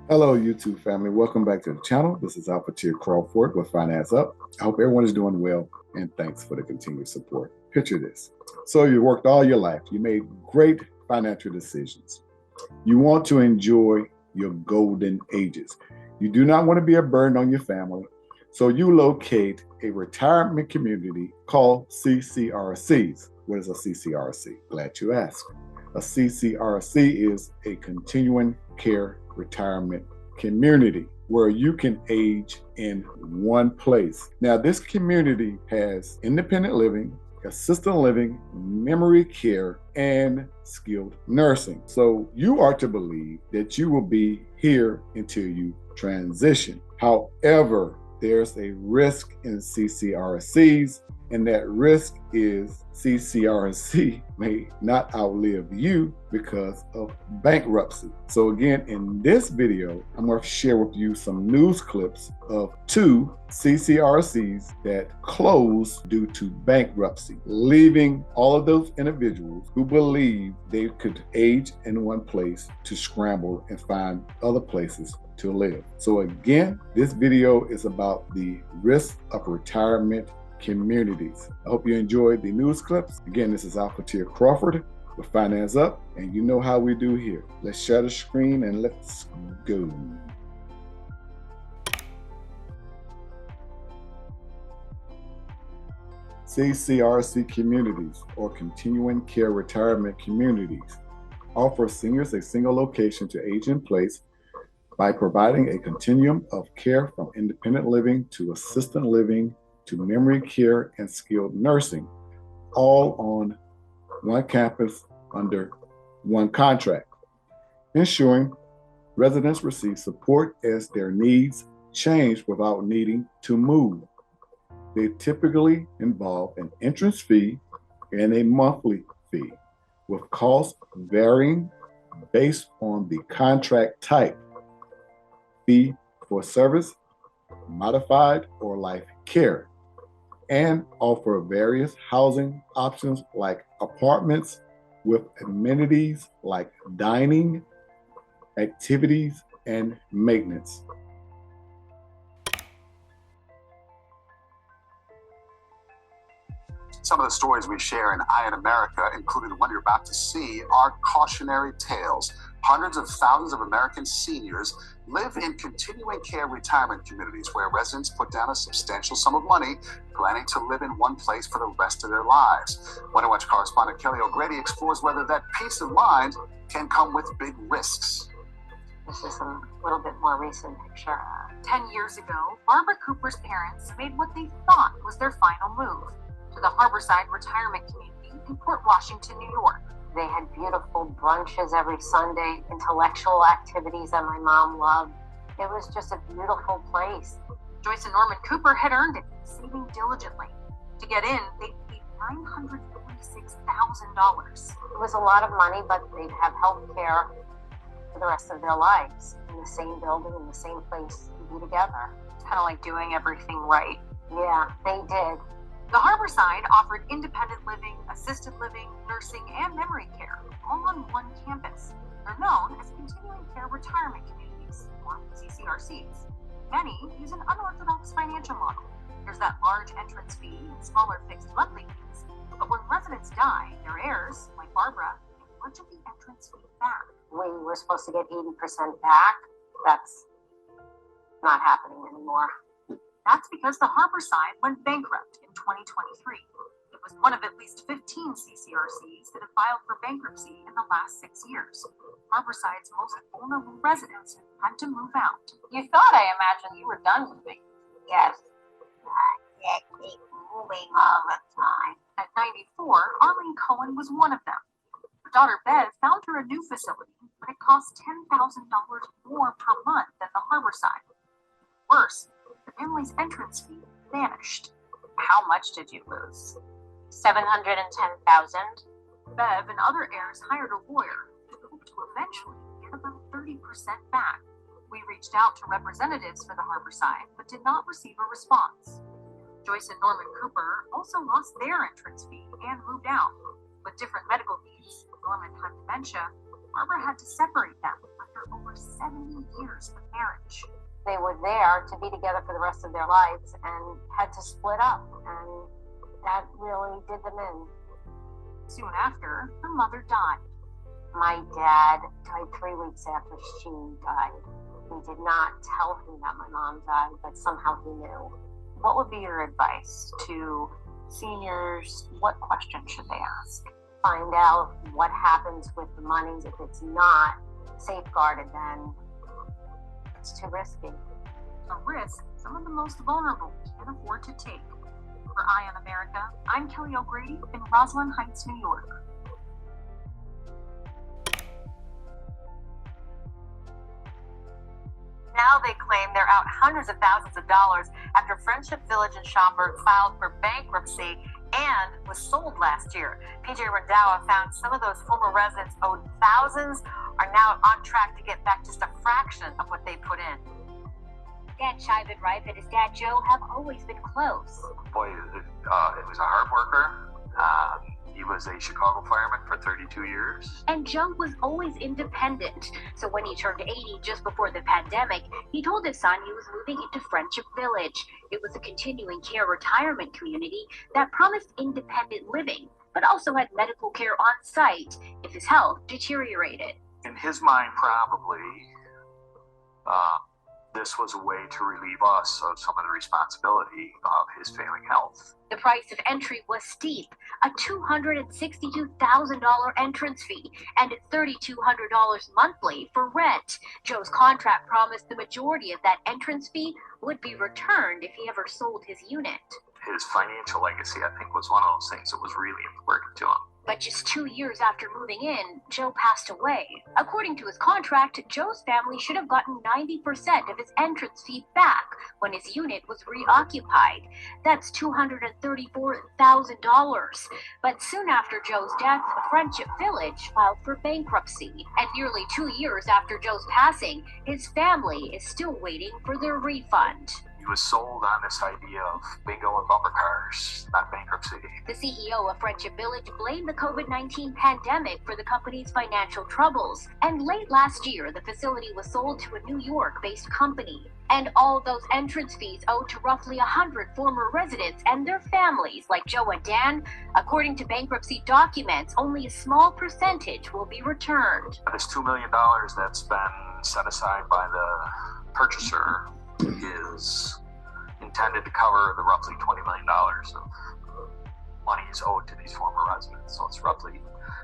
Hello, YouTube family. Welcome back to the channel. This is ALFATIR CRAWFORD with Finance Up. I hope everyone is doing well, and thanks for the continued support. Picture this. So you worked all your life. You made great financial decisions. You want to enjoy your golden ages. You do not want to be a burden on your family. So you locate a retirement community called CCRCs. What is a CCRC? Glad you asked. A CCRC is a continuing care retirement community where you can age in one place. Now, this community has independent living, assisted living, memory care, and skilled nursing. So you are to believe that you will be here until you transition. However, there's a risk in CCRCs, and that risk is CCRC may not outlive you because of bankruptcy. So again, in this video, I'm going to share with you some news clips of 2 CCRCs that closed due to bankruptcy, leaving all of those individuals who believe they could age in one place to scramble and find other places to live. So again, this video is about the risk of retirement communities. I hope you enjoyed the news clips. Again, this is ALFATIR CRAWFORD with Finance Up, and you know how we do here. Let's share the screen and let's go. CCRC communities, or continuing care retirement communities, offer seniors a single location to age in place by providing a continuum of care from independent living to assisted living to memory care and skilled nursing, all on one campus under one contract, ensuring residents receive support as their needs change without needing to move. They typically involve an entrance fee and a monthly fee, with costs varying based on the contract type, fee for service, modified or life care, and offer various housing options like apartments with amenities like dining, activities, and maintenance. Some of the stories we share in Eye in America, including the one you're about to see, are cautionary tales. Hundreds of thousands of American seniors live in continuing care retirement communities where residents put down a substantial sum of money, planning to live in one place for the rest of their lives. Wonder Watch correspondent Kelly O'Grady explores whether that peace of mind can come with big risks. This is a little bit more recent picture. 10 years ago, Barbara Cooper's parents made what they thought was their final move to the Harborside retirement community in Port Washington, New York. They had beautiful brunches every Sunday, intellectual activities that my mom loved. It was just a beautiful place. Joyce and Norman Cooper had earned it, saving diligently. To get in, they paid $946,000. It was a lot of money, but they'd have health care for the rest of their lives in the same building, in the same place, to be together. It's kind of like doing everything right. Yeah, they did. The Harborside offered independent living, assisted living, nursing, and memory care, all on one campus. They're known as continuing care retirement communities, or CCRCs. Many use an unorthodox financial model. There's that large entrance fee and smaller fixed monthly fees. But when residents die, their heirs, like Barbara, get much of the entrance fee back. We were supposed to get 80% back. That's not happening anymore. That's because the Harborside went bankrupt in 2023. It was one of at least 15 CCRCs that have filed for bankruptcy in the last 6 years. Harborside's most vulnerable residents had to move out. You thought, I imagine, you were done moving. Yes. I can't keep moving all the time. At 94, Arlene Cohen was one of them. Her daughter Bev found her a new facility, but it cost $10,000 more per month than the Harborside. Worse, the family's entrance fee vanished. How much did you lose? $710,000. Bev and other heirs hired a lawyer who hoped to eventually get about 30% back. We reached out to representatives for the Harborside, but did not receive a response. Joyce and Norman Cooper also lost their entrance fee and moved out. With different medical needs, Norman had dementia, Barbara had to separate them after over 70 years of marriage. They were there to be together for the rest of their lives and had to split up, and that really did them in. Soon after, her mother died. My dad died 3 weeks after she died. We did not tell him that my mom died, but somehow he knew. What would be your advice to seniors? What questions should they ask? Find out what happens with the monies. If it's not safeguarded, then it's too risky. A risk some of the most vulnerable can't afford to take. For Eye on America, I'm Kelly O'Grady in Roslyn Heights, New York. Now they claim they're out hundreds of thousands of dollars after Friendship Village in Schaumburg filed for bankruptcy and was sold last year. PJ Rendawa found some of those former residents owed thousands are now on track to get back just a fraction of what they put in. Dad Shivan Rife and his dad Joe have always been close. Boy, it was a hard worker. He was a Chicago fireman for 32 years. And Joe was always independent. So when he turned 80 just before the pandemic, he told his son he was moving into Friendship Village. It was a continuing care retirement community that promised independent living, but also had medical care on site if his health deteriorated. In his mind, probably, this was a way to relieve us of some of the responsibility of his failing health. The price of entry was steep, a $262,000 entrance fee and $3,200 monthly for rent. Joe's contract promised the majority of that entrance fee would be returned if he ever sold his unit. His financial legacy, I think, was one of those things that was really important to him. But just 2 years after moving in, Joe passed away. According to his contract, Joe's family should have gotten 90% of his entrance fee back when his unit was reoccupied. That's $234,000. But soon after Joe's death, Friendship Village filed for bankruptcy. And nearly 2 years after Joe's passing, his family is still waiting for their refund. He was sold on this idea of bingo and bumper cars, not bankruptcy. The CEO of Friendship Village blamed the COVID-19 pandemic for the company's financial troubles. And late last year, the facility was sold to a New York-based company. And all those entrance fees owed to roughly 100 former residents and their families, like Joe and Dan, according to bankruptcy documents, only a small percentage will be returned. This $2 million that's been set aside by the purchaser is intended to cover the roughly $20 million of money is owed to these former residents. So it's roughly,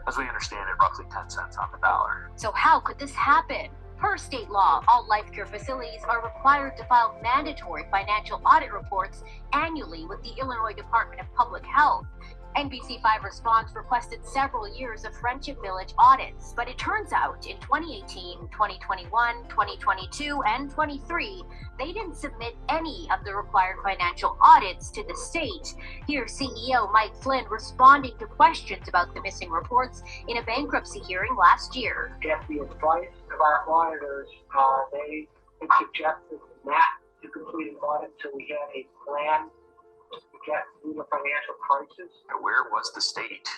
as we understand it, roughly 10 cents on the dollar. So how could this happen? Per state law, all life care facilities are required to file mandatory financial audit reports annually with the Illinois Department of Public Health. NBC5 Response requested several years of Friendship Village audits, but it turns out in 2018, 2021, 2022, and 23, they didn't submit any of the required financial audits to the state. Here's CEO Mike Flynn responding to questions about the missing reports in a bankruptcy hearing last year. At the advice of our auditors, they had suggested not to complete an audit until we had a plan to get through the financial crisis. Where was the state?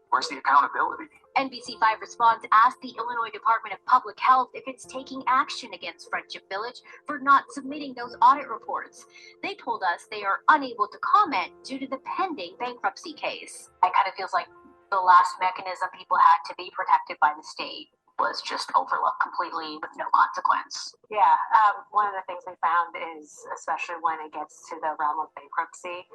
Where's the accountability? NBC5 Response asked the Illinois Department of Public Health if it's taking action against Friendship Village for not submitting those audit reports. They told us they are unable to comment due to the pending bankruptcy case. It kind of feels like the last mechanism people had to be protected by the state was just overlooked completely with no consequence. Yeah, one of the things we found is, especially when it gets to the realm of bankruptcy,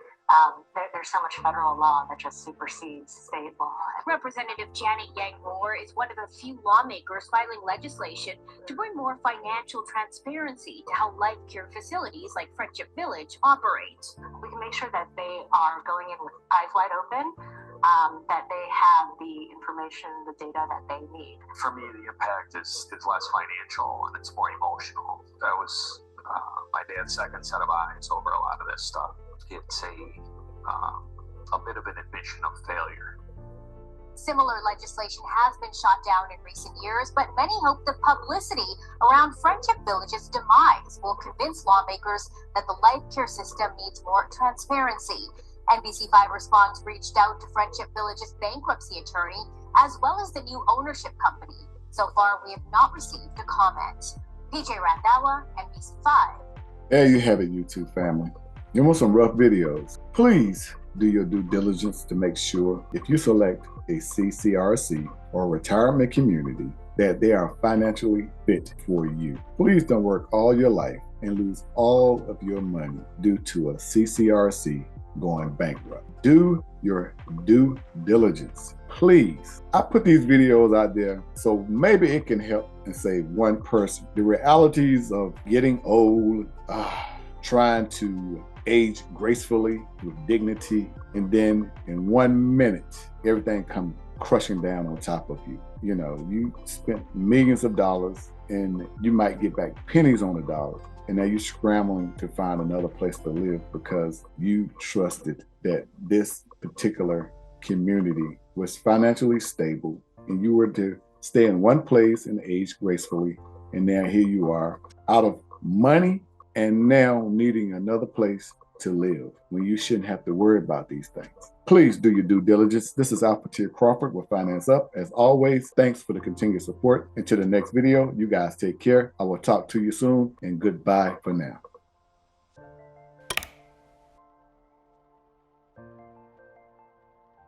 there's so much federal law that just supersedes state law. Representative Janet Yang Moore is one of a few lawmakers filing legislation to bring more financial transparency to how life care facilities like Friendship Village operate. We can make sure that they are going in with eyes wide open, that they have the information, the data that they need. For me, the impact is less financial and it's more emotional. That was my dad's second set of eyes over a lot of this stuff. It's a bit of an admission of failure. Similar legislation has been shot down in recent years, but many hope the publicity around Friendship Village's demise will convince lawmakers that the life care system needs more transparency. NBC5 Response reached out to Friendship Village's bankruptcy attorney, as well as the new ownership company. So far, we have not received a comment. PJ Randhawa, NBC5. There you have it, YouTube family. You want some rough videos? Please do your due diligence to make sure if you select a CCRC or retirement community that they are financially fit for you. Please don't work all your life and lose all of your money due to a CCRC going bankrupt. Do your due diligence, please. I put these videos out there so maybe it can help and save one person. The realities of getting old, trying to age gracefully with dignity, and then in 1 minute, everything comes crushing down on top of you. You know, you spent millions of dollars and you might get back pennies on the dollar. And now you're scrambling to find another place to live because you trusted that this particular community was financially stable and you were to stay in one place and age gracefully. And now here you are out of money and now needing another place to live when you shouldn't have to worry about these things. Please do your due diligence. This is ALFATIR Crawford with Finance Up. As always, thanks for the continued support. Until the next video, you guys take care. I will talk to you soon and goodbye for now.